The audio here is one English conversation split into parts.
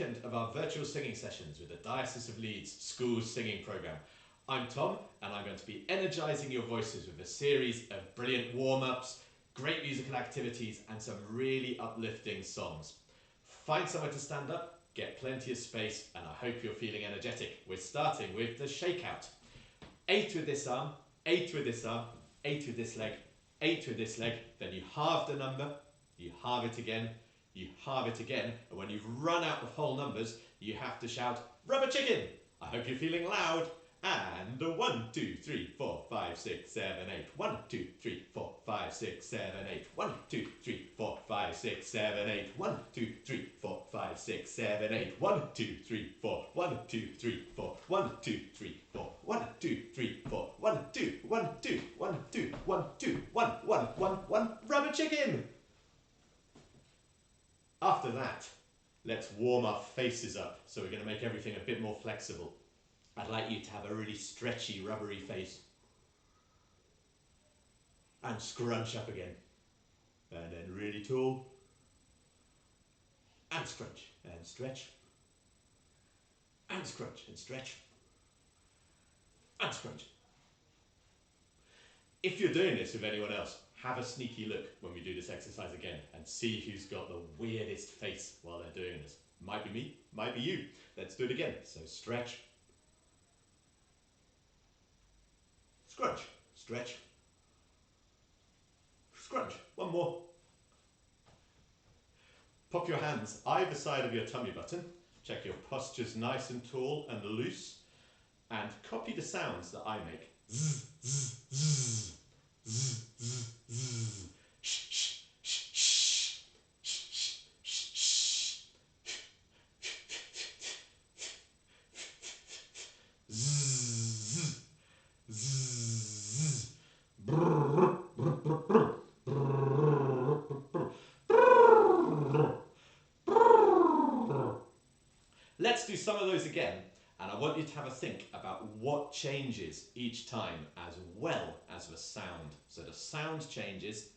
second of our virtual singing sessions with the Diocese of Leeds School Singing Programme. I'm Tom, and I'm going to be energising your voices with a series of brilliant warm-ups, great musical activities, and some really uplifting songs. Find somewhere to stand up, get plenty of space, and I hope you're feeling energetic. We're starting with the shakeout. 8 with this arm, 8 with this arm, 8 with this leg, 8 with this leg, then you halve the number, you halve it again, you halve it again, and when you've run out of whole numbers, you have to shout, rubber chicken! I hope you're feeling loud. And 1, 2, 3, 4, 5, 6, 7, 8. 1, 2, 3, 4, 5, 6, 7, 8. 1, 2, 3, 4, 5, 6, 7, 8. 1, 2, 3, 4, 5, 6, 7, 8. 1, 2, 3, 4. 1, 2, 3, 4. 1, 2, 3, 4. 1, 2, 3, 4. 1, 2, 1, 2, 1, 2, 1, 2, 1, 1, 1, 1. Rubber chicken! After that, let's warm our faces up. So we're going to make everything a bit more flexible. I'd like you to have a really stretchy, rubbery face. And scrunch up again. And then really tall. And scrunch. And stretch. And scrunch. And stretch. And scrunch. If you're doing this with anyone else, have a sneaky look when we do this exercise again and see who's got the weirdest face while they're doing this. Might be me, might be you. Let's do it again. So stretch. Scrunch, stretch, scrunch. One more. Pop your hands either side of your tummy button. Check your posture's nice and tall and loose. And copy the sounds that I make. Zzz, zzz, zzz, zzz, zzz, zzz. Shh, shh, shh, shh, shh, shh, shh, zzz, zzz. Let's do some of those again, and I want you to have a think about what changes each time as well as the sound. So the sound changes,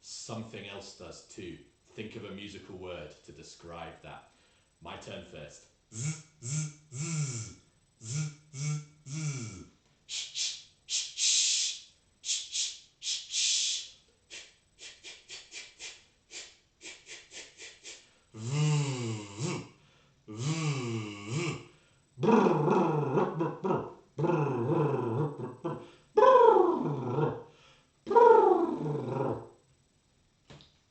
something else does too. Think of a musical word to describe that. My turn first. Z, z, z, z, z, z. Shh, shh, shh, shh.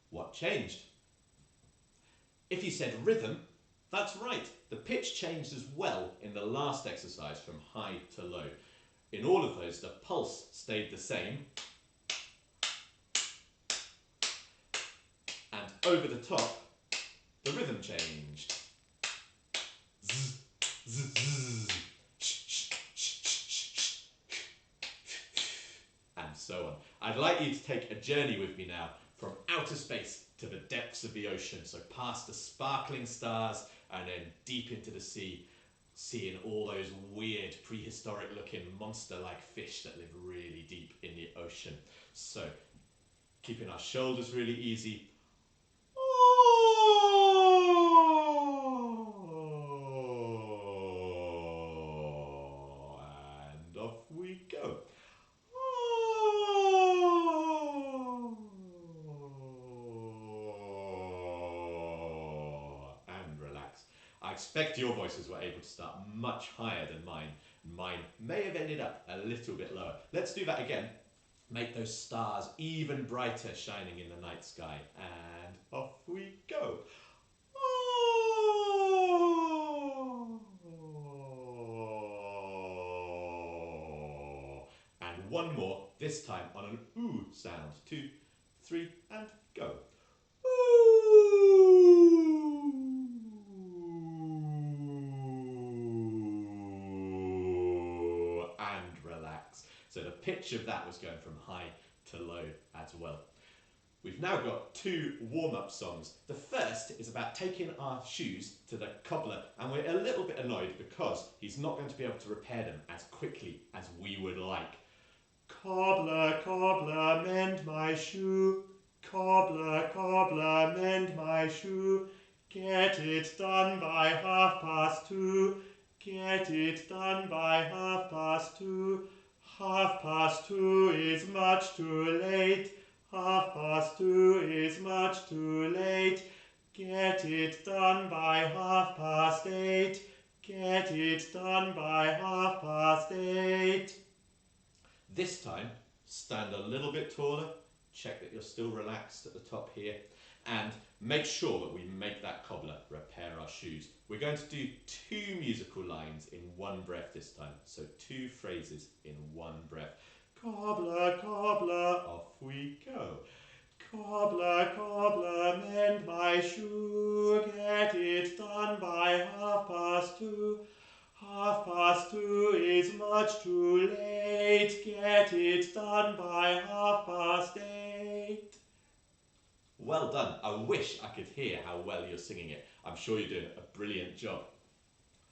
What changed? If you said rhythm, that's right. The pitch changed as well in the last exercise from high to low. In all of those, the pulse stayed the same. And over the top, the rhythm changed. Zzz, zzz, zzz. And so on. I'd like you to take a journey with me now from outer space to the depths of the ocean. So past the sparkling stars and then deep into the sea, seeing all those weird prehistoric looking monster-like fish that live really deep in the ocean. So keeping our shoulders really easy. And off we go. And relax. I expect your voices were able to start much higher than mine. Mine may have ended up a little bit lower. Let's do that again. Make those stars even brighter shining in the night sky. And off we go. And one more, this time on an ooh sound. 2, 3, and go. And relax. So the pitch of that was going from high to low as well. We've now got 2 warm-up songs. The first is about taking our shoes to the cobbler, and we're a little bit annoyed because he's not going to be able to repair them as quickly as we would like. Cobbler, cobbler, mend my shoe. Cobbler, cobbler, mend my shoe. Get it done by 2:30. Get it done by 2:30. 2:30 is much too late. 2:30 is much too late. Get it done by 8:30. Get it done by 8:30. This time, stand a little bit taller, check that you're still relaxed at the top here, and make sure that we make that cobbler, repair our shoes. We're going to do 2 musical lines in one breath this time, so 2 phrases in one breath. Cobbler, cobbler, off we go. Cobbler, cobbler, mend my shoe, get it done by 2:30. 2:30 is much too late, get it done by 8:30. Well done. I wish I could hear how well you're singing it. I'm sure you're doing a brilliant job.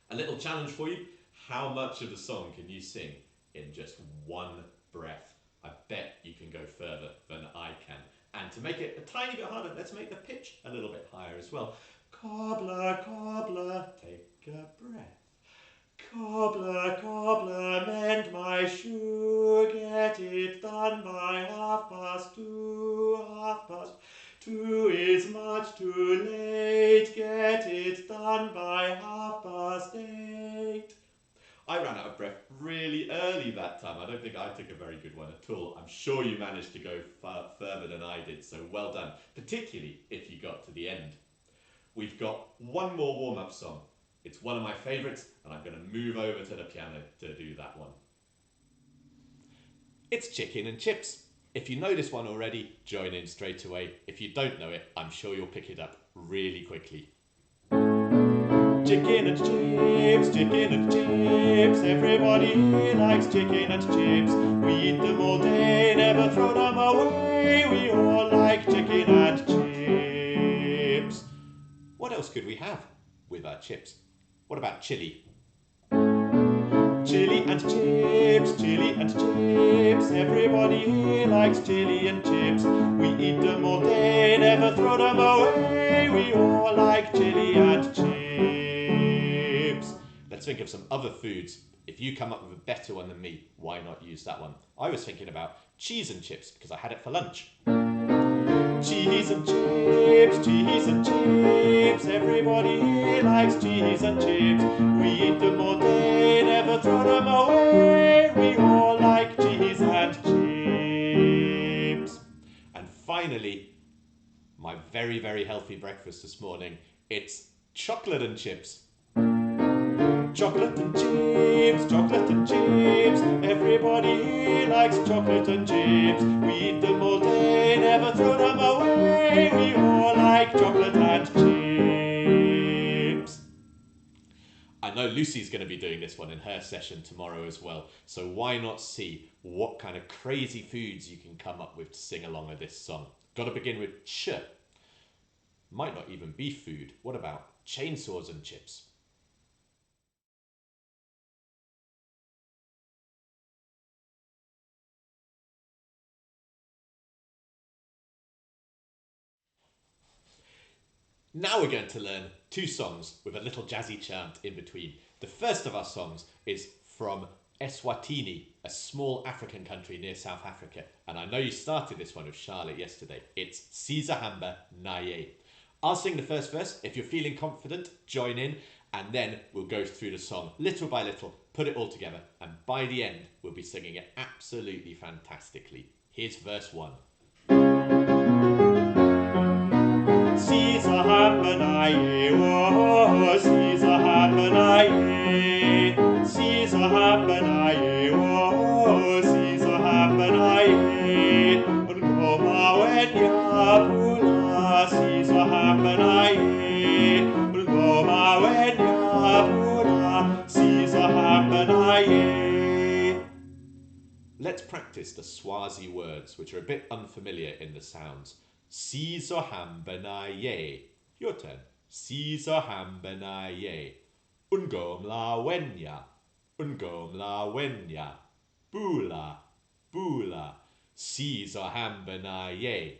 A little challenge for you. How much of the song can you sing in just one breath? I bet you can go further than I can. And to make it a tiny bit harder, let's make the pitch a little bit higher as well. Cobbler, cobbler, take a breath. Cobbler, cobbler, mend my shoe, get it done by 2:30. 2:30 is much too late, get it done by 8:30. I ran out of breath really early that time. I don't think I took a very good one at all. I'm sure you managed to go far further than I did, so well done, particularly if you got to the end. We've got one more warm-up song. It's one of my favourites, and I'm going to move over to the piano to do that one. It's Chicken and Chips. If you know this one already, join in straight away. If you don't know it, I'm sure you'll pick it up really quickly. Chicken and chips, everybody likes chicken and chips. We eat them all day, never throw them away. We all like chicken and chips. What else could we have with our chips? What about chili? Chili and chips, everybody likes chili and chips. We eat them all day, never throw them away. We all like chili and chips. Let's think of some other foods. If you come up with a better one than me, why not use that one? I was thinking about cheese and chips because I had it for lunch. Cheese and chips, everybody likes cheese and chips. We eat them all day, never throw them away. We all like cheese and chips. And finally, my very, very healthy breakfast this morning, it's chocolate and chips. Chocolate and chips, everybody likes chocolate and chips. We eat them all day, never throw them away. We all like chocolate and chips. I know Lucy's going to be doing this one in her session tomorrow as well, so why not see what kind of crazy foods you can come up with to sing along with this song. Got to begin with ch. Might not even be food. What about chainsaws and chips? Now we're going to learn 2 songs with a little jazzy chant in between. The first of our songs is from Eswatini, a small African country near South Africa. And I know you started this one with Charlotte yesterday. It's Siozhamba, naye. I'll sing the first verse. If you're feeling confident, join in. And then we'll go through the song little by little, put it all together. And by the end, we'll be singing it absolutely fantastically. Here's verse 1. Siozhamba naye, oh, Siozhamba naye. Siozhamba naye, oh, Siozhamba naye. Ngoma wenya pula, Siozhamba naye. Ngoma wenya pula, Siozhamba naye. Let's practice the Swazi words, which are a bit unfamiliar in the sounds. Siozhamba naye. Your turn. Siozhamba naye. Ungomla wenya. Ungomla wenya. Bula. Bula. Siozhamba naye.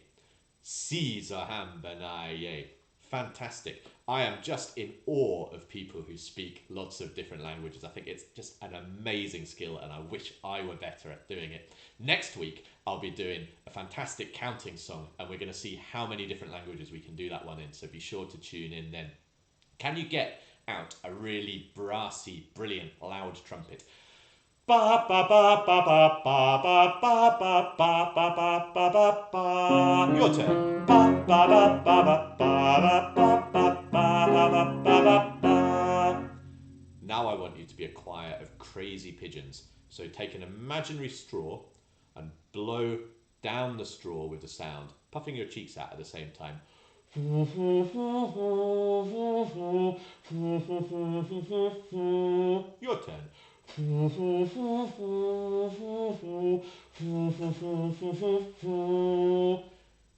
Siozhamba naye. Fantastic. I am just in awe of people who speak lots of different languages. I think it's just an amazing skill and I wish I were better at doing it. Next week, I'll be doing a fantastic counting song and we're going to see how many different languages we can do that one in. So be sure to tune in then. Can you get out a really brassy, brilliant, loud trumpet? Ba ba ba ba ba ba ba ba ba ba ba ba ba ba ba. Your turn. Ba ba ba ba ba ba ba ba ba ba ba ba ba. Now I want you to be a choir of crazy pigeons. So take an imaginary straw and blow down the straw with the sound, puffing your cheeks out at the same time. Your turn.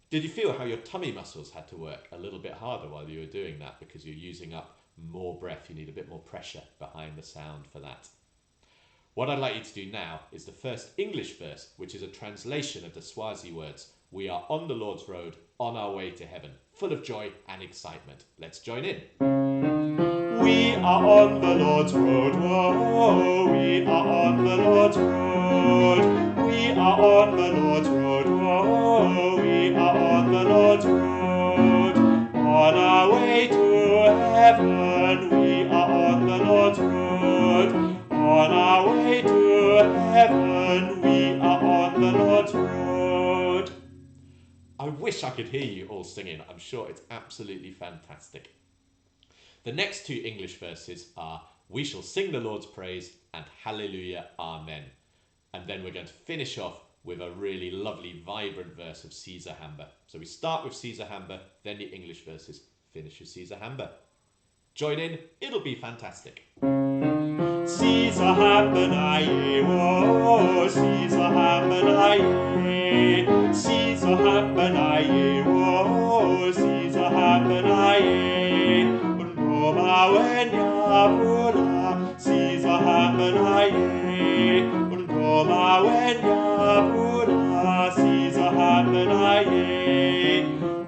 Did you feel how your tummy muscles had to work a little bit harder while you were doing that because you're using up more breath? You need a bit more pressure behind the sound for that. What I'd like you to do now is the first English verse, which is a translation of the Swazi words. We are on the Lord's road, on our way to heaven, full of joy and excitement. Let's join in. We are on the Lord's road, whoa, we are on the Lord's road. We are on the Lord's road, whoa, we are on the Lord's road. On our way to heaven, we are on the Lord's road. On our way to heaven, we are on the Lord's road. I wish I could hear you all singing. I'm sure it's absolutely fantastic. The next two English verses are We shall sing the Lord's praise and Hallelujah, Amen. And then we're going to finish off with a really lovely, vibrant verse of Siozhamba. So we start with Siozhamba, then the English verses, finish with Siozhamba. Join in, it'll be fantastic. Siozhamba naye, wo, Siozhamba naye. Siozhamba naye, wo, Siozhamba naye. Ngoma wenya pula, Siozhamba naye. Ngoma wenya pula, Siozhamba naye.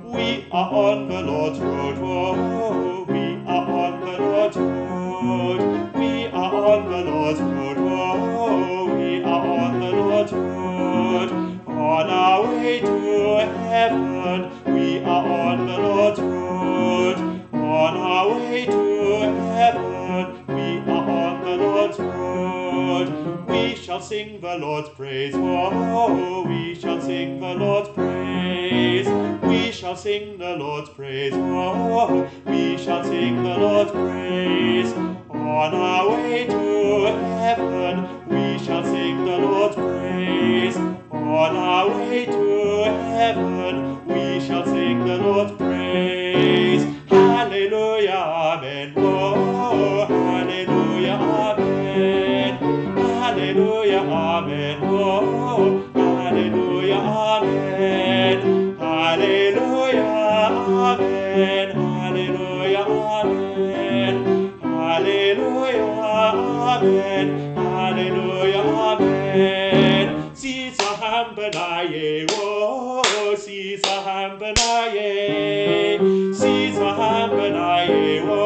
We are on the Lord's road, whoa, we are on the Lord's road. We are on the Lord's road, whoa, we are on the Lord's road. On our way to heaven, we are on the Lord's road. On our way to heaven, we are on the Lord's road. We shall sing the Lord's praise, whoa, we shall sing the Lord's praise. We shall sing the Lord's praise, whoa, we shall sing the Lord's praise. On our way to heaven, we shall sing the Lord's praise. On our way to heaven, we shall sing the Lord's praise. Hallelujah, amen. Whoa, hallelujah, amen. Hallelujah, amen. Whoa, hallelujah, amen. Hallelujah, amen. Hallelujah, amen. Hallelujah, amen. Hallelujah, amen. Siozhamba naye, wo, Siozhamba naye. Siozhamba naye, wo,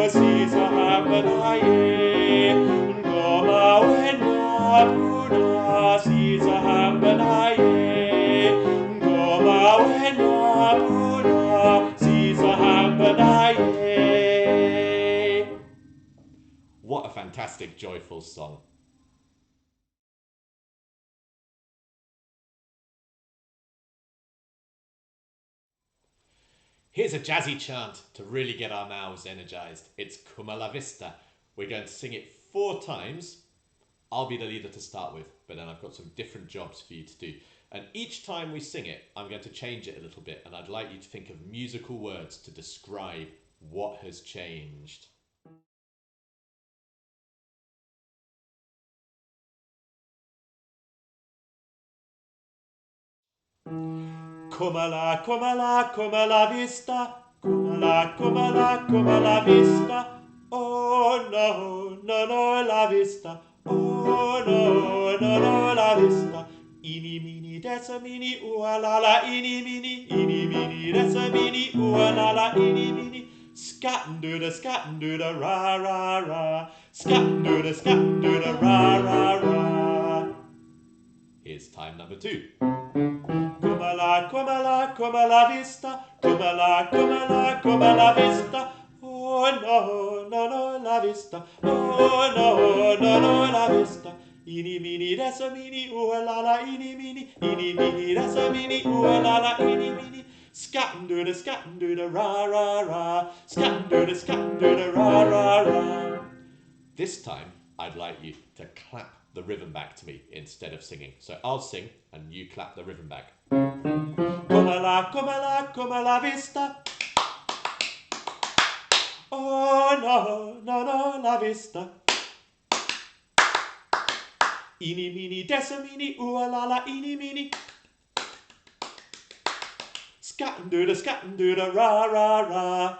Siozhamba naye. Ngoma wenya pula, Siozhamba naye. Ngoma wenya pula, Siozhamba naye. What a fantastic, joyful song. Here's a jazzy chant to really get our mouths energized. It's Kumula vista. We're going to sing it 4 times. I'll be the leader to start with, but then I've got some different jobs for you to do. And each time we sing it, I'm going to change it a little bit, and I'd like you to think of musical words to describe what has changed. Kumula, Kumula, Kumula vista. Kumula, Kumula, Kumula vista. Oh no, no, no, la vista. Oh no, no, no, la vista. Ini mini desa mini ualala ini mini desa mini ualala ini mini. scat-and-doo-da, ra-ra-ra. Scat-and-doo-da, ra-ra-ra. Here's time number 2. Kumala, kumala, kumala vista. Kumala, kumala, kumala vista. Oh no, no, no, la vista. Oh no, no, no, la vista. Ini mini desa mini la la ini mini desa mini la la ini mini. Scat-and-doo-da, ra ra ra. Scat-and-doo-da, ra ra ra. This time, I'd like you to clap the rhythm back to me instead of singing. So I'll sing and you clap the rhythm back. Kumala, kumala, kumala vista. Oh no, no, no, la vista. Ini mini desa mini la la ini mini. Scat-and-doo-da, ra ra ra.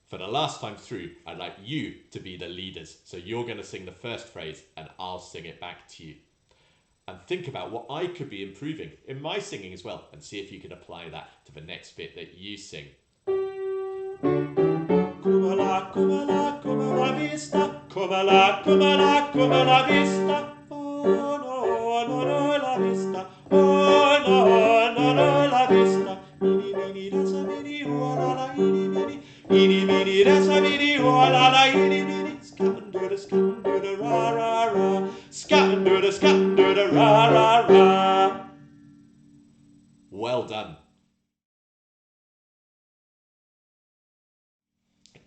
For the last time through, I'd like you to be the leaders. So you're going to sing the first phrase and I'll sing it back to you. And think about what I could be improving in my singing as well and see if you can apply that to the next bit that you sing. Kumala, kumala, kumala vista. Kumala, kumala, kumala vista. Oh no, no, no, la vista. Oh no, no, no, la vista. Ini mini desa mini la la ini mini. Ini mini desa mini la la ini mini. Scat-and-doo-da, ra ra ra. Scat-and-doo-da, ra ra ra. Well done.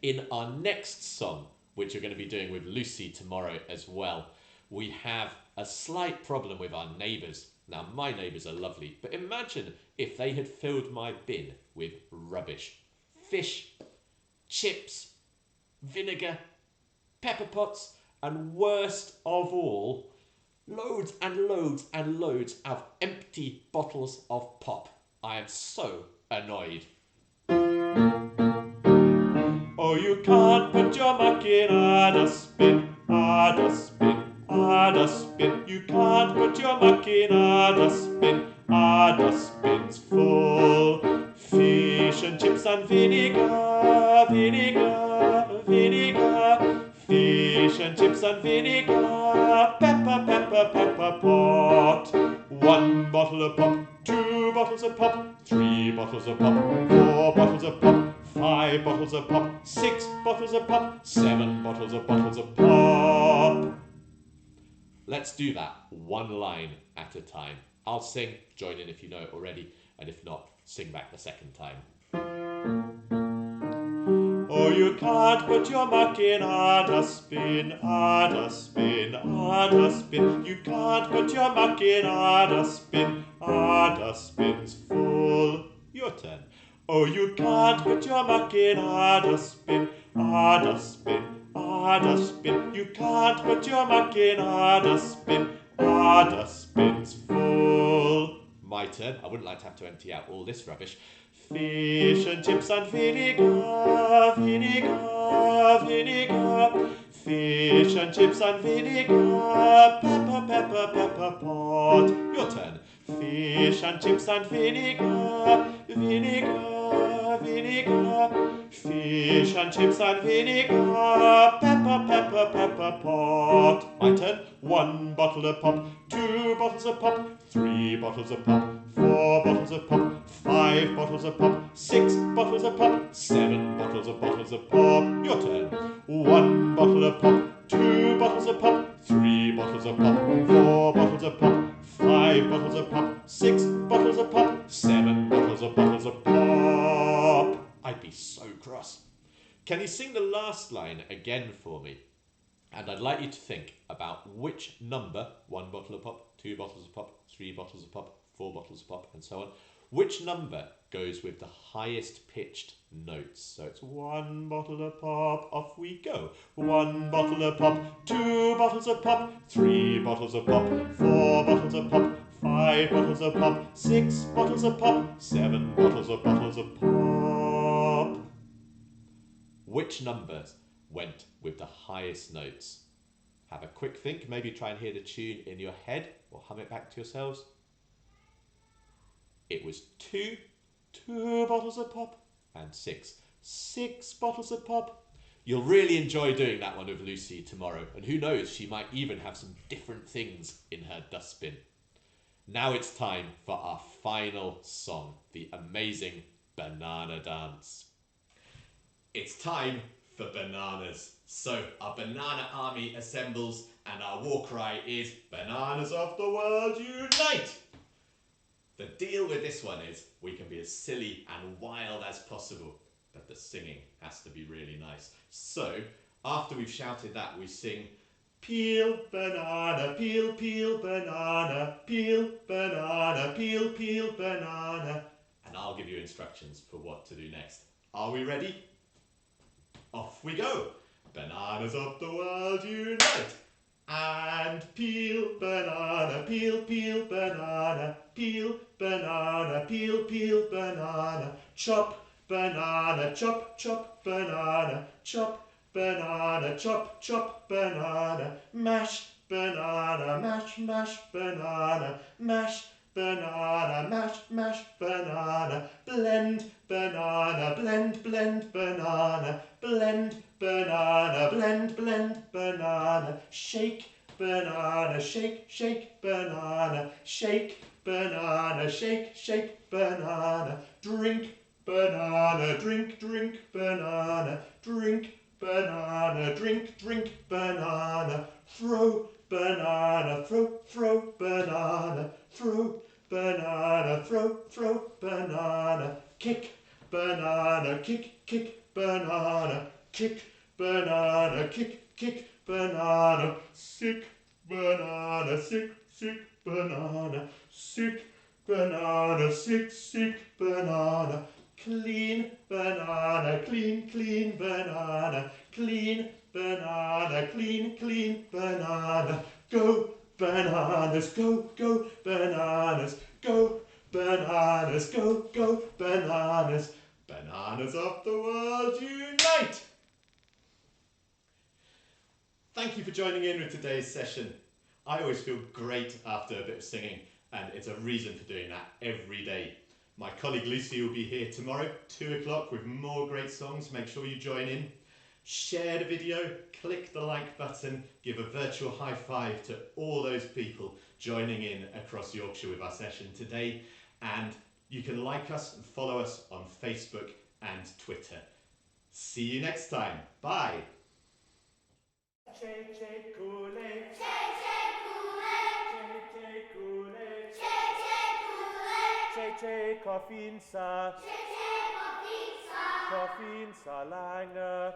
In our next song, which we're going to be doing with Lucy tomorrow as well, we have a slight problem with our neighbours. Now, my neighbours are lovely, but imagine if they had filled my bin with rubbish. Fish, chips, vinegar, pepper pots, and worst of all, loads and loads and loads of empty bottles of pop. I am so annoyed. Oh, you can't put your muck in a dustbin, a dustbin, a dustbin. You can't put your muck in a dustbin's full. Fish and chips and vinegar, vinegar, vinegar. Fish and chips and vinegar, pepper, pepper, pepper pot. 1 bottle of pop, 2 bottles of pop, 3 bottles of pop, 4 bottles of pop, 5 bottles of pop, 6 bottles of pop, 7 bottles of pop. Let's do that one line at a time. I'll sing, join in if you know it already, and if not, sing back the second time. Oh, you can't put your muck in a dustbin, a dustbin, a dustbin. You can't put your muck in a dustbin's full. Your turn. Oh, you can't put your muck in a dustbin, a dustbin, a dustbin. You can't put your muck in a dustbin's full. My turn. I wouldn't like to have to empty out all this rubbish. Fish and chips and vinegar, vinegar, vinegar. Fish and chips and vinegar, pepper, pepper, pepper pot. Your turn. Fish and chips and vinegar, vinegar, vinegar. Fish and chips and vinegar, pepper, pepper, pepper pot. My turn. 1 bottle of pop, 2 bottles of pop, 3 bottles of pop, 4 bottles of pop, 5 bottles of pop, 6 bottles of pop, 7 bottles of pop. Your turn. 1 bottle of pop, 2 bottles of pop, 3 bottles of pop, 4 bottles of pop, 5 bottles of pop, 6 bottles of pop, 7 bottles of pop. I'd be so cross. Can you sing the last line again for me? And I'd like you to think about which number, 1 bottle of pop, 2 bottles of pop, 3 bottles of pop, 4 bottles of pop, and so on. Which number goes with the highest pitched notes? So it's 1 bottle of pop, off we go. 1 bottle of pop, 2 bottles of pop, 3 bottles of pop, 4 bottles of pop, 5 bottles of pop, 6 bottles of pop, 7 bottles of pop. Which numbers went with the highest notes? Have a quick think, maybe try and hear the tune in your head or hum it back to yourselves. It was 2. 2 bottles of pop. and 6. 6 bottles of pop. You'll really enjoy doing that one with Lucy tomorrow, and who knows, she might even have some different things in her dustbin. Now it's time for our final song, the amazing Banana Dance. It's time for bananas. So our banana army assembles and our war cry is "Bananas of the world unite!" The deal with this one is we can be as silly and wild as possible, but the singing has to be really nice. So after we've shouted that, we sing "Peel banana, peel, peel banana, peel banana, peel, peel banana," and I'll give you instructions for what to do next. Are we ready? Off we go! Bananas of the world unite! And peel banana, peel, peel banana, peel banana, peel, peel banana, chop banana, chop, chop banana, chop banana, chop, chop banana, mash banana, mash, mash banana, mash banana, mash, mash banana, blend banana, blend, blend banana, blend banana, blend, blend banana, shake banana, shake, shake banana, shake banana, shake, shake banana, drink banana, drink, drink banana, drink banana, drink, drink banana, throw banana, throw, throw banana, throw banana, throw, throw banana, kick banana, kick, kick banana, kick banana, kick, kick banana, sick banana, sick, sick banana, sick banana, sick, sick banana, clean banana, clean, clean banana, clean banana, clean, clean banana, go bananas, go, go bananas, go bananas, go, go bananas, bananas of the world unite! Thank you for joining in with today's session. I always feel great after a bit of singing, and it's a reason for doing that every day. My colleague Lucy will be here tomorrow, 2 o'clock, with more great songs. Make sure you join in. Share the video, click the like button, give a virtual high five to all those people joining in across Yorkshire with our session today. And you can like us and follow us on Facebook and Twitter. See you next time. Bye. Coffin sa lange.